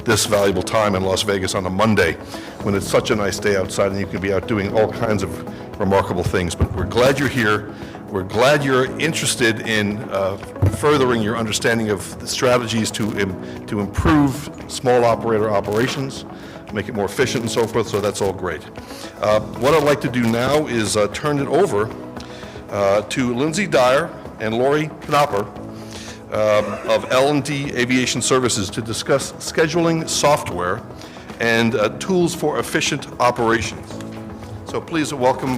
this valuable time in Las Vegas on a Monday when it's such a nice day outside and you can be out doing all kinds of remarkable things. But we're glad you're here. We're glad you're interested in furthering your understanding of the strategies to improve small operator operations, make it more efficient and so forth, so that's all great. What I'd like to do now is turn it over to Lindsay Dyer and Lori Knoper of L&D Aviation Services to discuss scheduling software and tools for efficient operations. So please welcome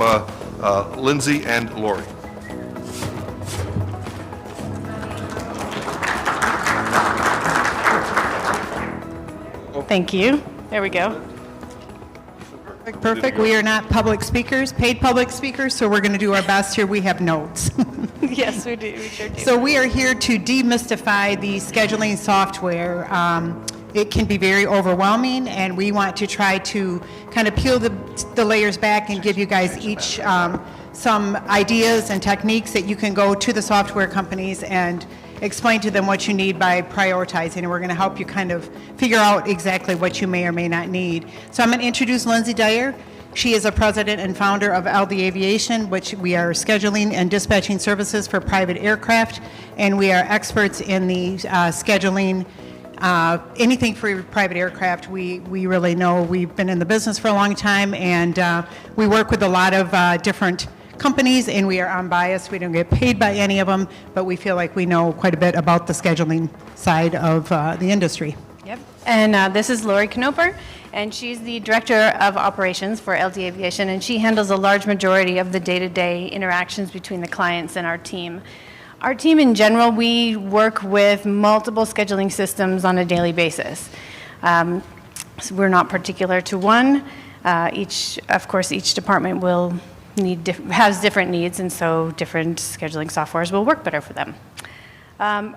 Lindsay and Lori. Thank you. There we go. Perfect. We are not public speakers, paid public speakers, so we're going to do our best here. We have notes. Yes, we do. We sure do. So we are here to demystify the scheduling software. It can be very overwhelming, and we want to try to kind of peel the layers back and give you guys each some ideas and techniques that you can go to the software companies and explain to them what you need by prioritizing, and we're going to help you kind of figure out exactly what you may or may not need. So I'm going to introduce Lindsay Dyer. She is a president and founder of LD Aviation, which we are scheduling and dispatching services for private aircraft, and we are experts in the scheduling anything for private aircraft. We really know. We've been in the business for a long time, and we work with a lot of different companies, and we are unbiased. We don't get paid by any of them, but we feel like we know quite a bit about the scheduling side of the industry. Yep. And this is Lori Knoper, and she's the Director of Operations for LD Aviation, and she handles a large majority of the day-to-day interactions between the clients and our team. Our team in general, we work with multiple scheduling systems on a daily basis. So we're not particular to one. Of course, each department will has different needs, and so different scheduling softwares will work better for them.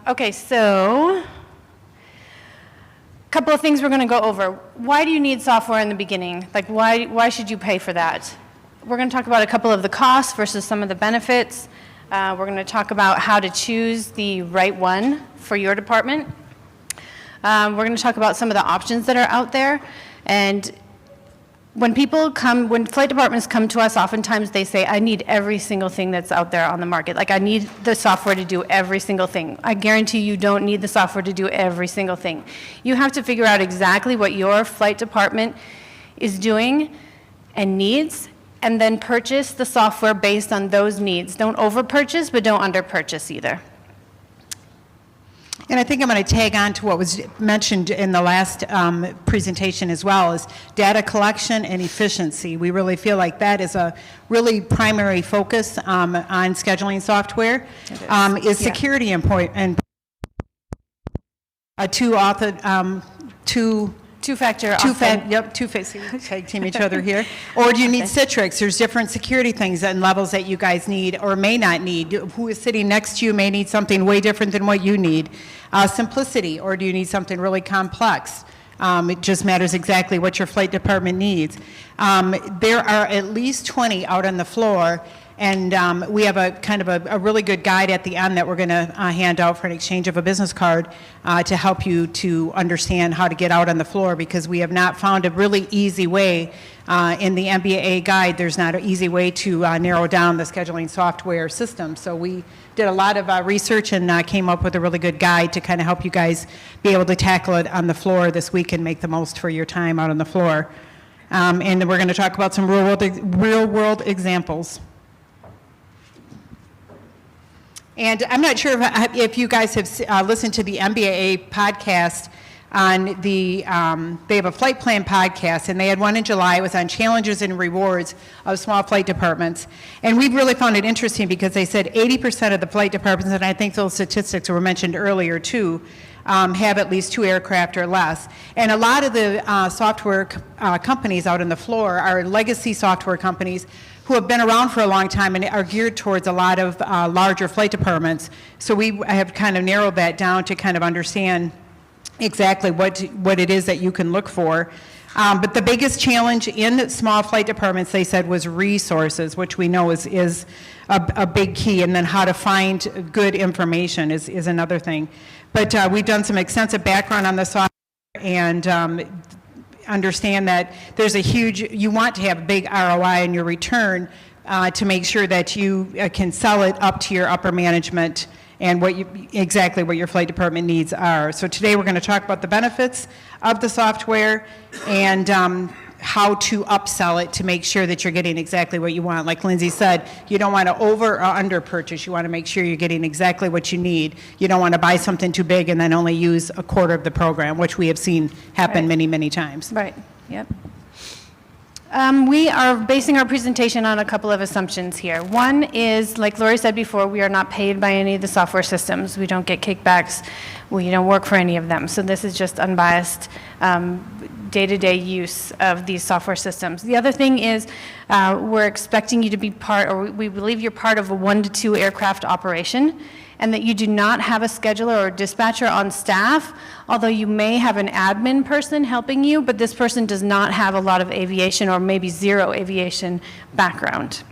Okay, so a couple of things we're going to go over. Why do you need software in the beginning? Like, why should you pay for that? We're going to talk about a couple of the costs versus some of the benefits. We're going to talk about how to choose the right one for your department. We're going to talk about some of the options that are out there. And when flight departments come to us, oftentimes they say, I need every single thing that's out there on the market. Like, I need the software to do every single thing. I guarantee you don't need the software to do every single thing. You have to figure out exactly what your flight department is doing and needs, and then purchase the software based on those needs. Don't over-purchase, but don't under-purchase either. And I think I'm going to tag on to what was mentioned in the last presentation as well, is data collection and efficiency. We really feel like that is a really primary focus on scheduling software. Is security and Two-factor. Tag team each other here. Or do you need Citrix? There's different security things and levels that you guys need or may not need. Who is sitting next to you may need something way different than what you need. Simplicity, or do you need something really complex? It just matters exactly what your flight department needs. There are at least 20 out on the floor, and we have a kind of a really good guide at the end that we're going to hand out for an exchange of a business card to help you to understand how to get out on the floor, because we have not found a really easy way in the NBAA guide. There's not an easy way to narrow down the scheduling software system. So we did a lot of research and came up with a really good guide to kind of help you guys be able to tackle it on the floor this week and make the most for your time out on the floor. And then we're going to talk about some real-world examples. And I'm not sure if you guys have listened to the NBAA podcast on they have a flight plan podcast, and they had one in July. It was on challenges and rewards of small flight departments. And we really found it interesting because they said 80% of the flight departments, and I think those statistics were mentioned earlier too, have at least 2 aircraft or less. And a lot of the software companies out on the floor are legacy software companies who have been around for a long time and are geared towards a lot of larger flight departments. So we have kind of narrowed that down to kind of understand exactly what it is that you can look for. But the biggest challenge in small flight departments, they said, was resources, which we know is a big key, and then how to find good information is another thing. But we've done some extensive background on the software, and understand that there's a huge, you want to have a big ROI in your return to make sure that you can sell it up to your upper management and exactly what your flight department needs are. So today we're going to talk about the benefits of the software and how to upsell it to make sure that you're getting exactly what you want. Like Lindsay said, you don't want to over or under purchase. You want to make sure you're getting exactly what you need. You don't want to buy something too big and then only use a quarter of the program, which we have seen happen many, many times. Right, yep. We are basing our presentation on a couple of assumptions here. One is, like Lori said before, we are not paid by any of the software systems. We don't get kickbacks. We don't work for any of them. So this is just unbiased day-to-day use of these software systems. The other thing is we're expecting you to be part, or we believe you're part of a 1 to 2 aircraft operation, and that you do not have a scheduler or dispatcher on staff, although you may have an admin person helping you, but this person does not have a lot of aviation or maybe zero aviation background.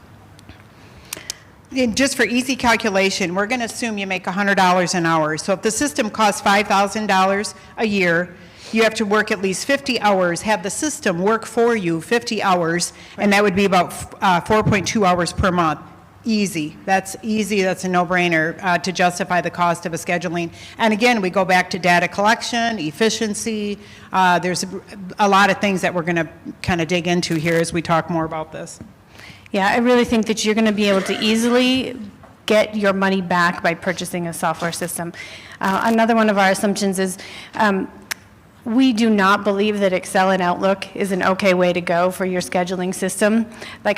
And just for easy calculation, we're going to assume you make $100 an hour. So if the system costs $5,000 a year, you have to work at least 50 hours, have the system work for you 50 hours, and that would be about 4.2 hours per month. Easy. That's easy. That's a no-brainer to justify the cost of a scheduling. And again, we go back to data collection, efficiency. There's a lot of things that we're going to kind of dig into here as we talk more about this. Yeah, I really think that you're going to be able to easily get your money back by purchasing a software system. Another one of our assumptions is we do not believe that Excel and Outlook is an okay way to go for your scheduling system. Like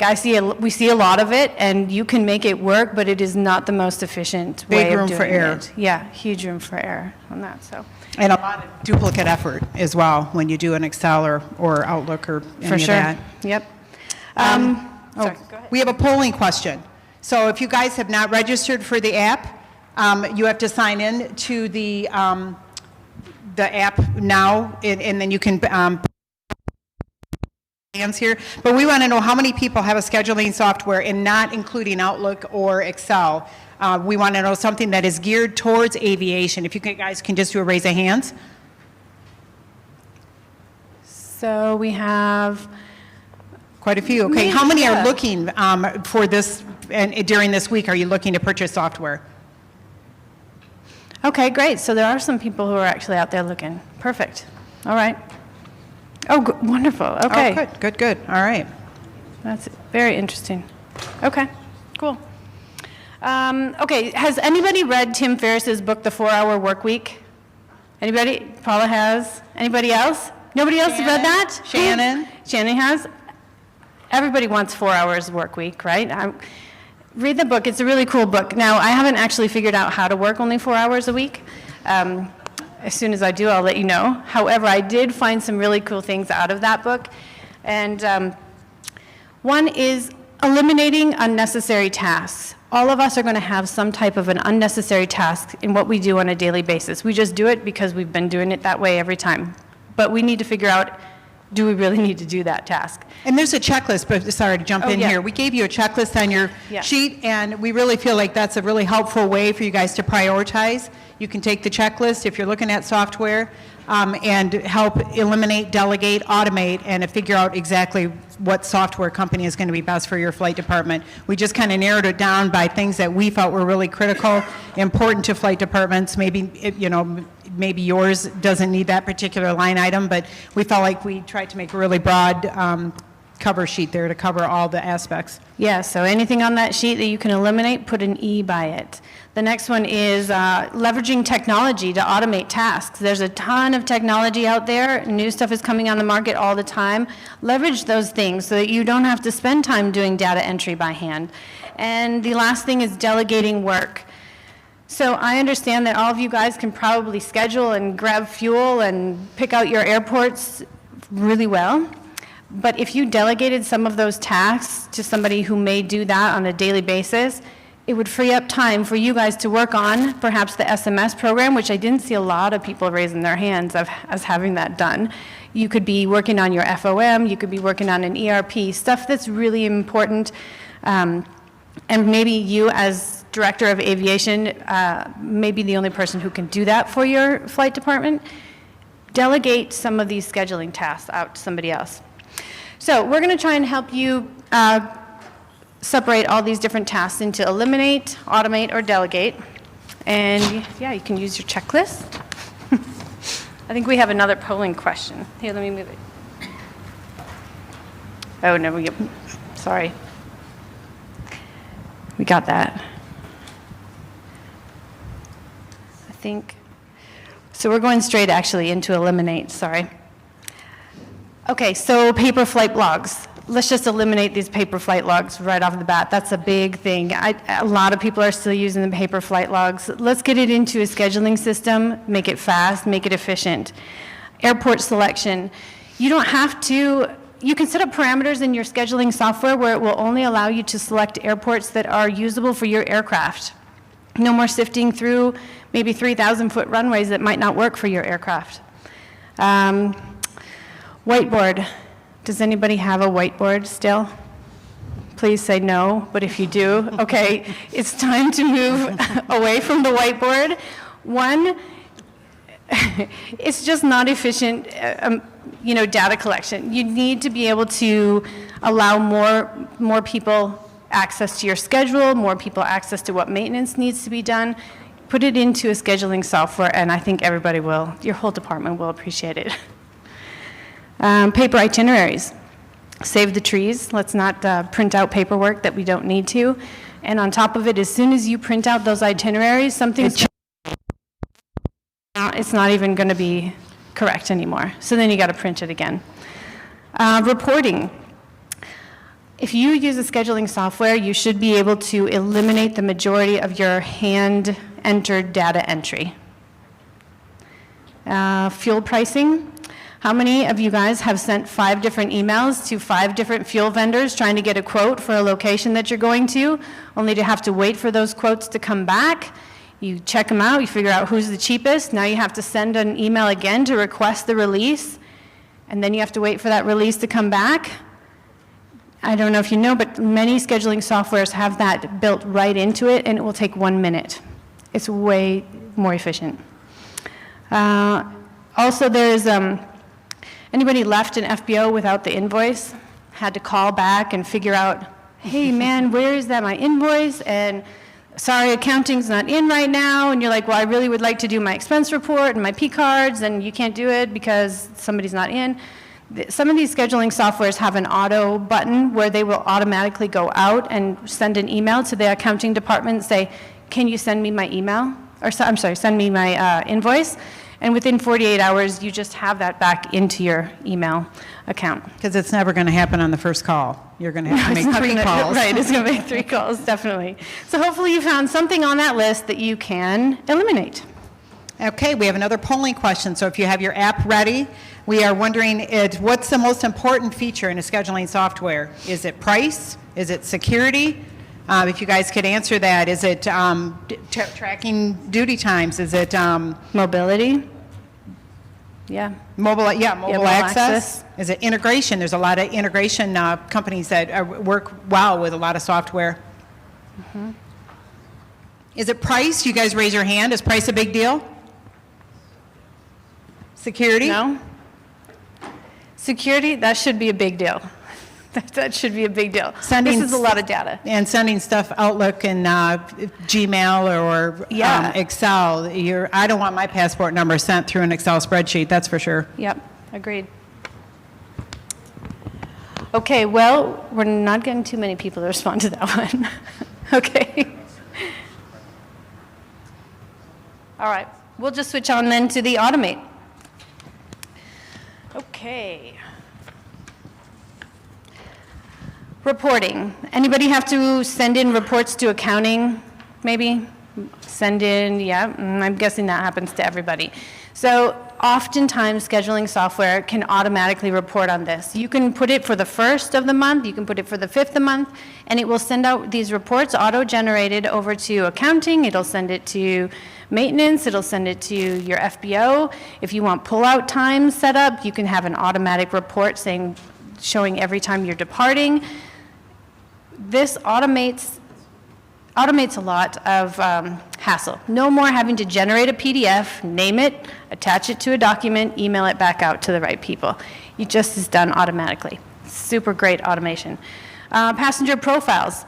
we see a lot of it, and you can make it work, but it is not the most efficient way of doing it. Big room for error. Yeah, huge room for error on that. So. And a lot of duplicate effort as well when you do an Excel or Outlook or any of that. Yep. Sorry, go ahead. We have a polling question. So if you guys have not registered for the app, you have to sign in to the app now, and then you can hands here. But we want to know how many people have a scheduling software and not including Outlook or Excel. We want to know something that is geared towards aviation. If you guys can just do a raise of hands. So we have quite a few. Okay, how many are looking for this, and during this week are you looking to purchase software? Okay, great. So there are some people who are actually out there looking. Perfect. All right. Oh, wonderful. Okay. Oh, good. All right. That's very interesting. Okay, cool. Okay, has anybody read Tim Ferriss's book, The 4-Hour Workweek? Anybody? Paula has. Anybody else? Nobody else has read that? Shannon. Shannon has. Everybody wants 4 hours work week, right? Read the book. It's a really cool book. Now, I haven't actually figured out how to work only 4 hours a week. As soon as I do, I'll let you know. However, I did find some really cool things out of that book. And one is eliminating unnecessary tasks. All of us are going to have some type of an unnecessary task in what we do on a daily basis. We just do it because we've been doing it that way every time. But we need to figure out, do we really need to do that task? And there's a checklist, but sorry to jump in here. We gave you a checklist on your sheet, and we really feel like that's a really helpful way for you guys to prioritize. You can take the checklist if you're looking at software and help eliminate, delegate, automate, and figure out exactly what software company is going to be best for your flight department. We just kind of narrowed it down by things that we felt were really critical, important to flight departments. Maybe, maybe yours doesn't need that particular line item, but we felt like we tried to make a really broad cover sheet there to cover all the aspects. Yeah, so anything on that sheet that you can eliminate, put an E by it. The next one is leveraging technology to automate tasks. There's a ton of technology out there. New stuff is coming on the market all the time. Leverage those things so that you don't have to spend time doing data entry by hand. And the last thing is delegating work. So I understand that all of you guys can probably schedule and grab fuel and pick out your airports really well. But if you delegated some of those tasks to somebody who may do that on a daily basis, it would free up time for you guys to work on perhaps the SMS program, which I didn't see a lot of people raising their hands as having that done. You could be working on your FOM, you could be working on an ERP, stuff that's really important. And maybe you as Director of Aviation may be the only person who can do that for your flight department. delegate some of these scheduling tasks out to somebody else. So we're going to try and help you separate all these different tasks into eliminate, automate, or delegate. And yeah, you can use your checklist. I think we have another polling question. Here, let me move it. Oh, no, sorry. We got that. I think. So we're going straight actually into eliminate, sorry. Okay, so paper flight logs. Let's just eliminate these paper flight logs right off the bat. That's a big thing. A lot of people are still using the paper flight logs. Let's get it into a scheduling system, make it fast, make it efficient. Airport selection. You don't have to, you can set up parameters in your scheduling software where it will only allow you to select airports that are usable for your aircraft. No more sifting through maybe 3,000-foot runways that might not work for your aircraft. Whiteboard. Does anybody have a whiteboard still? Please say no, but if you do, okay, it's time to move away from the whiteboard. One, it's just not efficient, data collection. You need to be able to allow more people access to your schedule, more people access to what maintenance needs to be done. Put it into a scheduling software, and I think everybody will, your whole department will appreciate it. Paper itineraries. Save the trees. Let's not print out paperwork that we don't need to. And on top of it, as soon as you print out those itineraries, it's not even going to be correct anymore. So then you got to print it again. Reporting. If you use a scheduling software, you should be able to eliminate the majority of your hand-entered data entry. Fuel pricing. How many of you guys have sent 5 different emails to 5 different fuel vendors trying to get a quote for a location that you're going to, only to have to wait for those quotes to come back? You check them out, you figure out who's the cheapest. Now you have to send an email again to request the release, and then you have to wait for that release to come back. I don't know if you know, but many scheduling softwares have that built right into it, and it will take 1 minute. It's way more efficient. Also, there's anybody left an FBO without the invoice? Had to call back and figure out, hey man, where is that, my invoice? And sorry, accounting's not in right now. And you're like, well, I really would like to do my expense report and my P cards, and you can't do it because somebody's not in. Some of these scheduling softwares have an auto button where they will automatically go out and send an email to the accounting department and say, can you send me my email? Or I'm sorry, send me my invoice. And within 48 hours, you just have that back into your email account. Because it's never going to happen on the first call. You're going to have to make 3 calls. Right, it's going to make 3 calls, definitely. So hopefully you found something on that list that you can eliminate. Okay, we have another polling question. So if you have your app ready, we are wondering what's the most important feature in a scheduling software? Is it price? Is it security? If you guys could answer that, is it tracking duty times? Is it mobility? Yeah. Mobile access. Is it integration? There's a lot of integration companies that work well with a lot of software. Mm-hmm. Is it price? You guys raise your hand. Is price a big deal? Security? No. Security, that should be a big deal. That should be a big deal. This is a lot of data. And sending stuff Outlook and Gmail or Excel. I don't want my passport number sent through an Excel spreadsheet, that's for sure. Yep, agreed. Okay, well, we're not getting too many people to respond to that one. Okay. All right, we'll just switch on then to the automate. Okay. Reporting. Anybody have to send in reports to accounting, maybe? Send in, yeah, I'm guessing that happens to everybody. So oftentimes scheduling software can automatically report on this. You can put it for the 1st of the month, you can put it for the 5th of the month, and it will send out these reports auto-generated over to accounting, it'll send it to maintenance, it'll send it to your FBO. If you want pull-out times set up, you can have an automatic report showing every time you're departing. This automates a lot of hassle. No more having to generate a PDF, name it, attach it to a document, email it back out to the right people. It just is done automatically. Super great automation. Passenger profiles.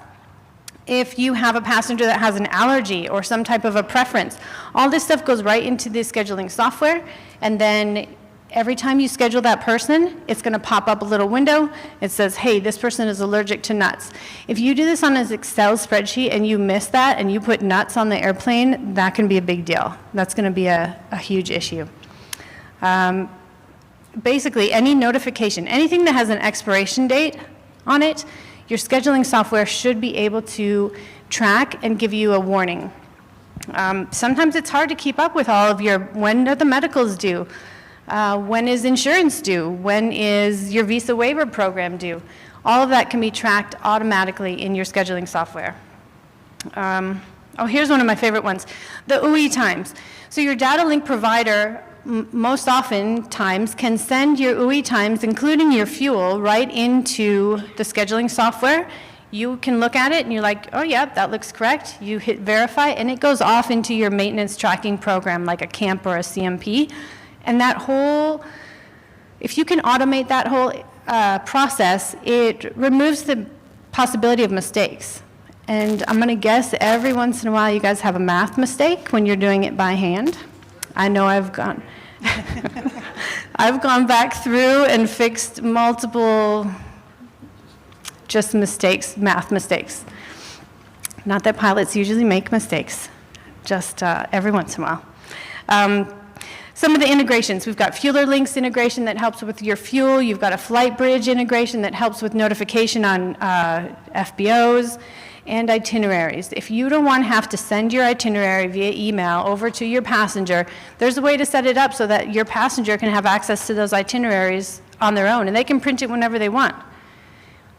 If you have a passenger that has an allergy or some type of a preference, all this stuff goes right into the scheduling software, and then every time you schedule that person, it's going to pop up a little window. It says, hey, this person is allergic to nuts. If you do this on an Excel spreadsheet and you miss that and you put nuts on the airplane, that can be a big deal. That's going to be a huge issue. Basically, any notification, anything that has an expiration date on it, your scheduling software should be able to track and give you a warning. Sometimes it's hard to keep up with all of your, when are the medicals due? When is insurance due? When is your visa waiver program due? All of that can be tracked automatically in your scheduling software. Oh, here's one of my favorite ones, the UE times. So your data link provider most often times can send your UE times, including your fuel, right into the scheduling software. You can look at it and you're like, oh yeah, that looks correct. You hit verify and it goes off into your maintenance tracking program like a CAMP or a CMP. And that whole, if you can automate that whole process, it removes the possibility of mistakes. And I'm going to guess every once in a while you guys have a math mistake when you're doing it by hand. I know I've gone back through and fixed multiple just mistakes, math mistakes. Not that pilots usually make mistakes, just every once in a while. Some of the integrations, we've got Fueler Links integration that helps with your fuel. You've got a Flight Bridge integration that helps with notification on FBOs and itineraries. If you don't want to have to send your itinerary via email over to your passenger, there's a way to set it up so that your passenger can have access to those itineraries on their own, and they can print it whenever they want.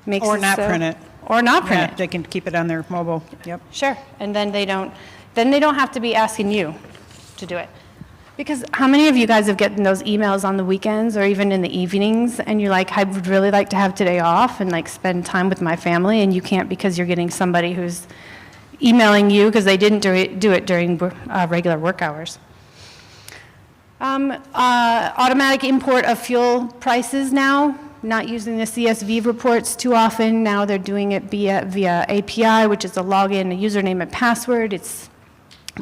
Makes Or it not so- print it. Or not print Yeah, it. they can keep it on their mobile. Yep. Sure, and then they don't have to be asking you to do it. Because how many of you guys have gotten those emails on the weekends or even in the evenings, and you're like, I would really like to have today off and like spend time with my family, and you can't because you're getting somebody who's emailing you because they didn't do it during regular work hours. Automatic import of fuel prices now, not using the CSV reports too often. Now they're doing it via API, which is a login, a username and password. It's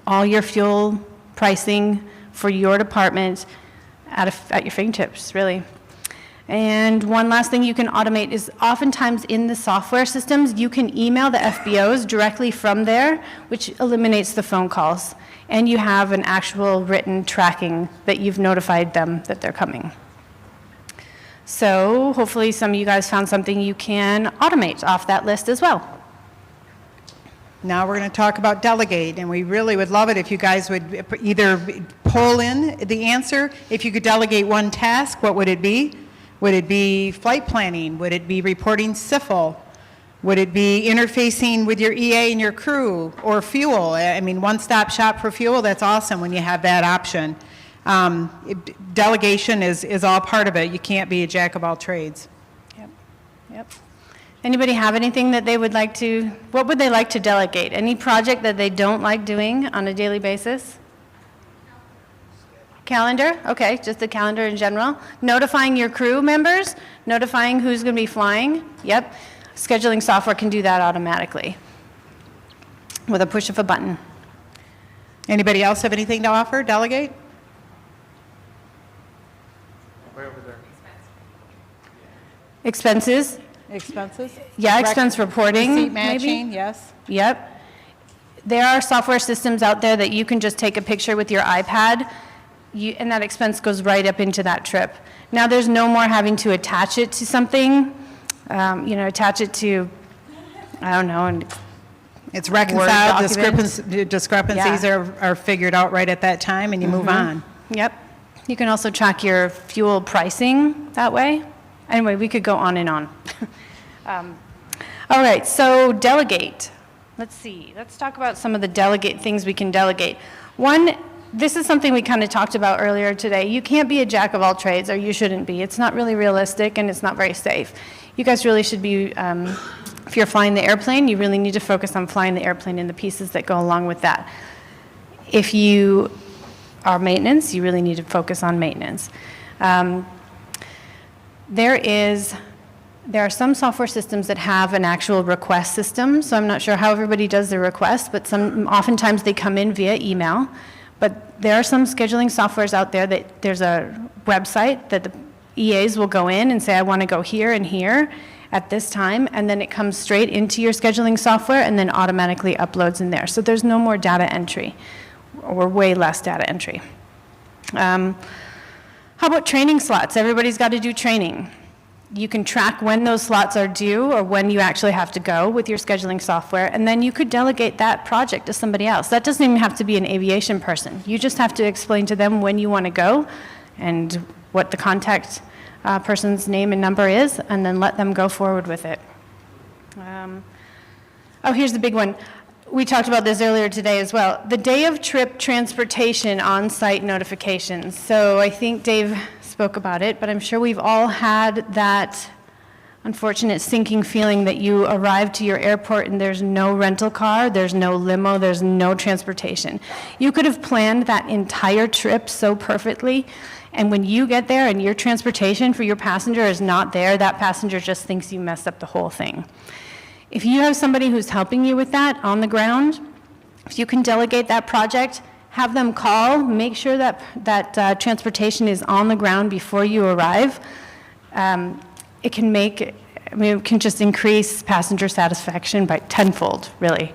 all your fuel pricing for your department at your fingertips, really. And one last thing you can automate is oftentimes in the software systems, you can email the FBOs directly from there, which eliminates the phone calls. And you have an actual written tracking that you've notified them that they're coming. So hopefully some of you guys found something you can automate off that list as well. Now we're going to talk about delegate, and we really would love it if you guys would either pull in the answer. If you could delegate one task, what would it be? Would it be flight planning? Would it be reporting SIFL? Would it be interfacing with your EA and your crew, or fuel? I mean, one-stop shop for fuel, that's awesome when you have that option. Delegation is all part of it. You can't be a jack of all trades. Yep. Anybody have anything that they would like to, what would they like to delegate? Any project that they don't like doing on a daily basis? Calendar, okay, just the calendar in general. Notifying your crew members, notifying who's going to be flying, yep. Scheduling software can do that automatically with a push of a button. Anybody else have anything to offer? Delegate? Way over there. Expenses, Expenses? yeah, expense reporting, Receipt maybe. matching, yes. Yep. There are software systems out there that you can just take a picture with your iPad, and that expense goes right up into that trip. Now there's no more having to attach it to something, attach it to, I don't know, and It's reconciled, document. discrepancies Yeah. are figured out right at that time, and you move on. Yep. You can also track your fuel pricing that way. Anyway, we could go on and on. All right, so delegate. Let's see. Let's talk about some of the things we can delegate. One, this is something we kind of talked about earlier today. You can't be a jack of all trades, or you shouldn't be. It's not really realistic, and it's not very safe. You guys really should be, if you're flying the airplane, you really need to focus on flying the airplane and the pieces that go along with that. If you are maintenance, you really need to focus on maintenance. There are some software systems that have an actual request system, so I'm not sure how everybody does their requests, but oftentimes they come in via email. But there are some scheduling softwares out there that there's a website that the EAs will go in and say, I want to go here and here at this time, and then it comes straight into your scheduling software and then automatically uploads in there. So there's no more data entry, or way less data entry. How about training slots? Everybody's got to do training. You can track when those slots are due or when you actually have to go with your scheduling software, and then you could delegate that project to somebody else. That doesn't even have to be an aviation person. You just have to explain to them when you want to go and what the contact person's name and number is, and then let them go forward with it. Here's the big one. We talked about this earlier today as well. The day of trip transportation on-site notifications. So I think Dave spoke about it, but I'm sure we've all had that unfortunate sinking feeling that you arrive to your airport and there's no rental car, there's no limo, there's no transportation. You could have planned that entire trip so perfectly, and when you get there and your transportation for your passenger is not there, that passenger just thinks you messed up the whole thing. If you have somebody who's helping you with that on the ground, if you can delegate that project, have them call, make sure that transportation is on the ground before you arrive. It can just increase passenger satisfaction by tenfold, really.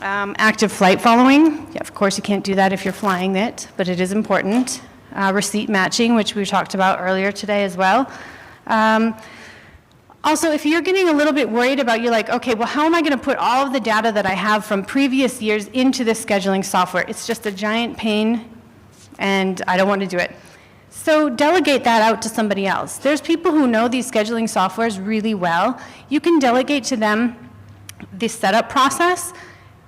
Active flight following, yeah, of course you can't do that if you're flying it, but it is important. Receipt matching, which we talked about earlier today as well. Also, if you're getting a little bit worried about, you're like, okay, well, how am I going to put all of the data that I have from previous years into this scheduling software? It's just a giant pain, and I don't want to do it. So delegate that out to somebody else. There's people who know these scheduling softwares really well. You can delegate to them the setup process,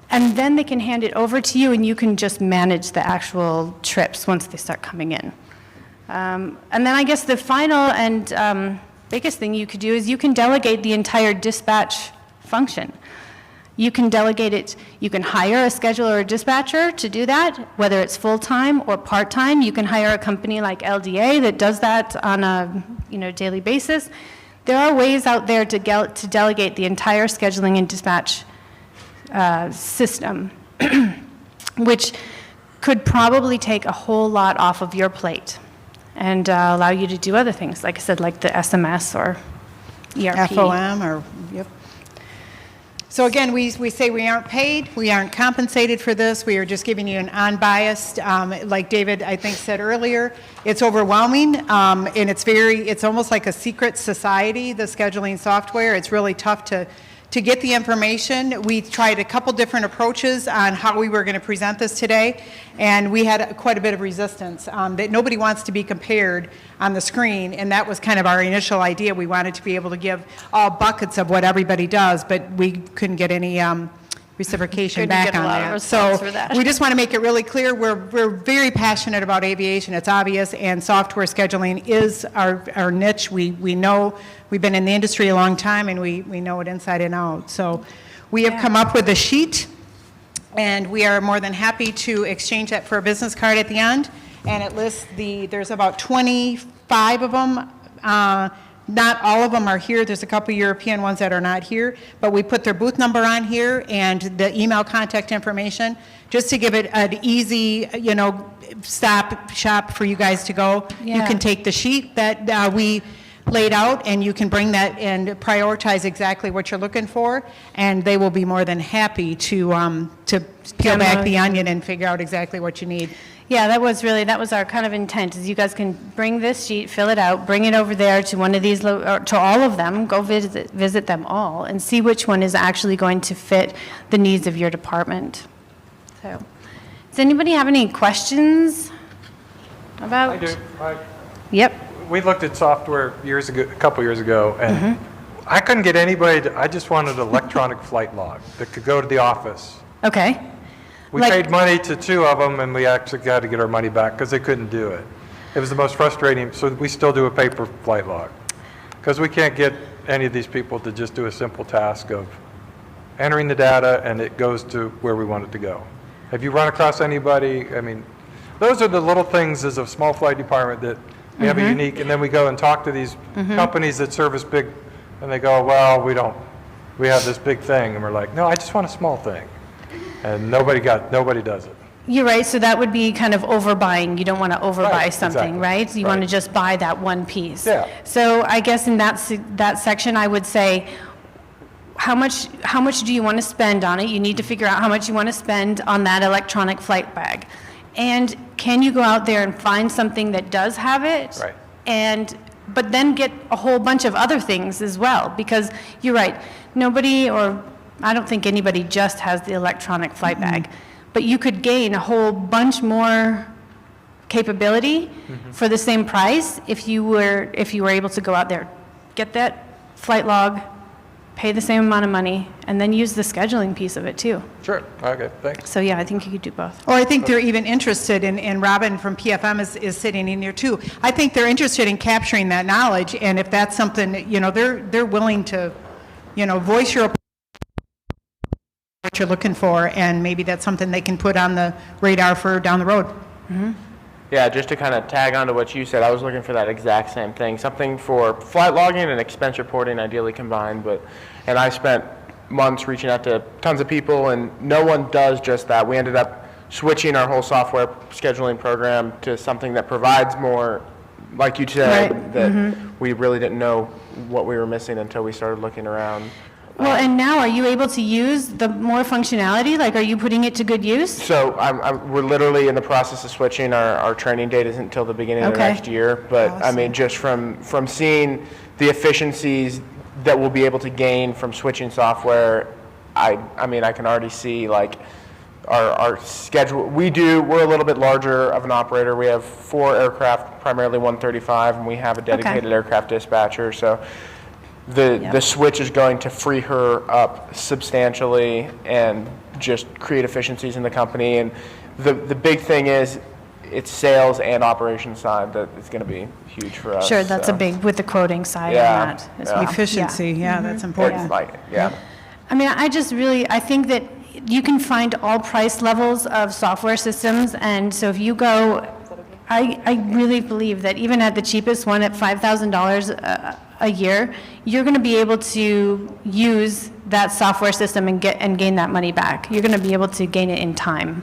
and then they can hand it over to you, and you can just manage the actual trips once they start coming in. And then I guess the final and biggest thing you could do is you can delegate the entire dispatch function. You can delegate it, you can hire a scheduler or dispatcher to do that, whether it's full-time or part-time. You can hire a company like LDA that does that on a daily basis. There are ways out there to delegate the entire scheduling and dispatch system, which could probably take a whole lot off of your plate and allow you to do other things, like I said, like the SMS or ERP. FOM or, yep. So again, we say we aren't paid, we aren't compensated for this, we are just giving you an unbiased, like David, I think, said earlier, it's overwhelming, and it's almost like a secret society, the scheduling software. It's really tough to get the information. We tried a couple different approaches on how we were going to present this today, and we had quite a bit of resistance. That nobody wants to be compared on the screen, and that was kind of our initial idea. We wanted to be able to give all buckets of what everybody does, but we couldn't get any reciprocation back on that. So we just want to make it really clear, we're very passionate about aviation. It's obvious, and software scheduling is our niche. We know, we've been in the industry a long time, and we know it inside and out. So we have come up with a sheet, and we are more than happy to exchange that for a business card at the end. And it lists there's about 25 of them. Not all of them are here. There's a couple European ones that are not here, but we put their booth number on here and the email contact information, just to give it an easy, stop shop for you guys to go. Yeah. You can take the sheet that we laid out, and you can bring that and prioritize exactly what you're looking for, and they will be more than happy to peel back the onion and figure out exactly what you need. Yeah, that was our kind of intent, is you guys can bring this sheet, fill it out, bring it over there to one of these, or to all of them, go visit them all, and see which one is actually going to fit the needs of your department. So, does anybody have any questions about? I do. Yep. We looked at software a couple years ago, and I couldn't get anybody I just wanted an electronic flight log that could go to the office. Okay. We paid money to 2 of them, and we actually got to get our money back because they couldn't do it. It was the most frustrating, so we still do a paper flight log because we can't get any of these people to just do a simple task of entering the data, and it goes to where we want it to go. Have you run across anybody, I mean, those are the little things as a small flight department that we have a unique, and then we go and talk to these companies that service big, and they go, well, we have this big thing, and we're like, no, I just want a small thing. And nobody does it. You're right, so that would be kind of overbuying. You don't want to overbuy Right, something, exactly. right? You want to Right. just buy that one piece. Yeah. So I guess in that section, I would say, how much do you want to spend on it? You need to figure out how much you want to spend on that electronic flight bag. And can you go out there and find something that does have it? Right. But then get a whole bunch of other things as well, because you're right, nobody, or I don't think anybody just has the electronic flight bag, but you could gain a whole bunch more capability for the same price if you were able to go out there, get that flight log, pay the same amount of money, and then use the scheduling piece of it too. Sure, okay, thanks. So yeah, I think you could do both. Or I think they're even interested in, and Robin from PFM is sitting in here too. I think they're interested in capturing that knowledge, and if that's something, that, you know, they're willing to, you know, voice your what you're looking for, and maybe that's something they can put on the radar for down the road. Yeah, just to kind of tag on to what you said, I was looking for that exact same thing, something for flight logging and expense reporting, ideally combined. And I spent months reaching out to tons of people, and no one does just that. We ended up switching our whole software scheduling program to something that provides more, like you said, Right. that we really didn't know what we were missing until we started looking around. Well, and now are you able to use the more functionality? Like, are you putting it to good use? So we're literally in the process of switching. Our training date isn't until the beginning of Okay. next year. But I mean, just from seeing the efficiencies that we'll be able to gain from switching software, I mean, I can already see like our schedule. We're a little bit larger of an operator. We have 4 aircraft, primarily 135, and we have a dedicated aircraft dispatcher. So the switch is going to free her up substantially and just create efficiencies in the company. And the big thing is it's sales and operations side that is going to be huge for us. Sure, that's so. a big, with the quoting side Yeah, on that as yeah. well. Efficiency, yeah, that's It's important. like, yeah. I mean, I think that you can find all price levels of software systems, and so if you go, I really believe that even at the cheapest one at $5,000 a year, you're going to be able to use that software system and gain that money back. You're going to be able to gain it in time.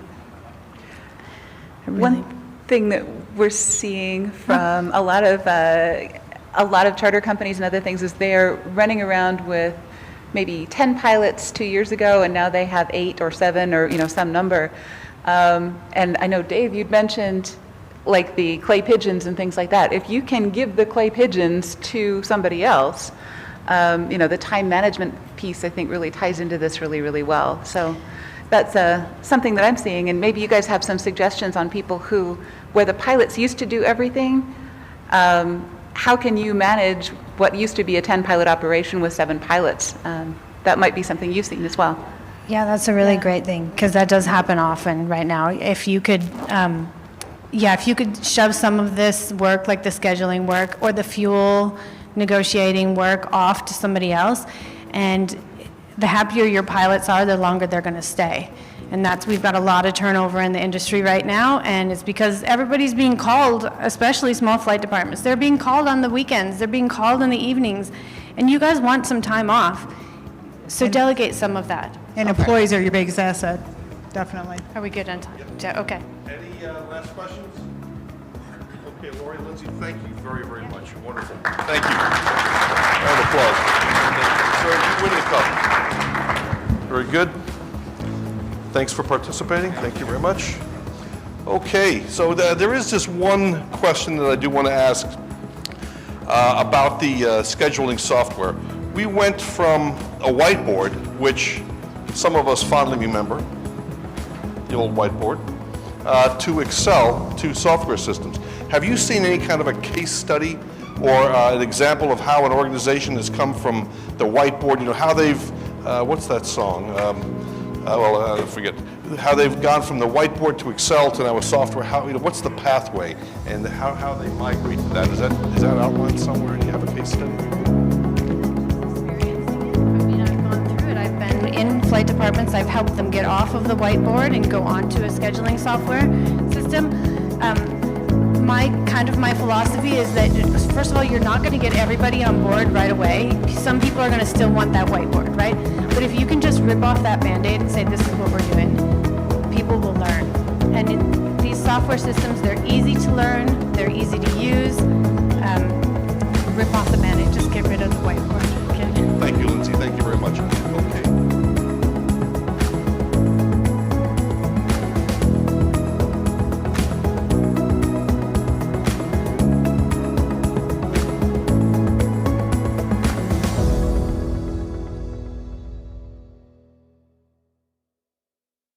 One thing that we're seeing from a lot of charter companies and other things is they're running around with maybe 10 pilots 2 years ago, and now they have 8 or 7 or, you know, some number. And I know, Dave, you'd mentioned like the clay pigeons and things like that. If you can give the clay pigeons to somebody else, you know, the time management piece, I think, really ties into this really, really well. So that's something that I'm seeing, and maybe you guys have some suggestions on people where the pilots used to do everything, how can you manage what used to be a 10-pilot operation with 7 pilots? That might be something you've seen as well. Yeah, that's a really great thing, because that does happen often right now. If you could, if you could shove some of this work, like the scheduling work or the fuel negotiating work, off to somebody else, and the happier your pilots are, the longer they're going to stay. And we've got a lot of turnover in the industry right now, and it's because everybody's being called, especially small flight departments. They're being called on the weekends, they're being called in the evenings, and you guys want some time off. So delegate some of that. And employees are your biggest asset, definitely. Are we good on time? Yeah, okay. Any last questions? Okay, Lori, Lindsay, thank you very, very much. Wonderful. Thank you. Round of applause. Sir, you win the cup. Very good. Thanks for participating. Thank you very much. Okay, so there is just one question that I do want to ask about the scheduling software. We went from a whiteboard, which some of us fondly remember, the old whiteboard, to Excel, to software systems. Have you seen any kind of a case study or an example of how an organization has come from the whiteboard, you know, how they've, what's that song? I forget. How they've gone from the whiteboard to Excel to now a software, how, you know, what's the pathway and how they migrate to that? Is that outlined somewhere? Do you have a case study? I mean, I've gone through it. I've been in flight departments, I've helped them get off of the whiteboard and go onto a scheduling software system. My philosophy is that, first of all, you're not going to get everybody on board right away. Some people are going to still want that whiteboard, right? But if you can just rip off that Band-Aid and say, this is what we're doing, people will learn. And these software systems, they're easy to learn, they're easy to use. Rip off the Band-Aid, just get rid of the whiteboard. Okay? Thank you, Lindsay. Thank you very much.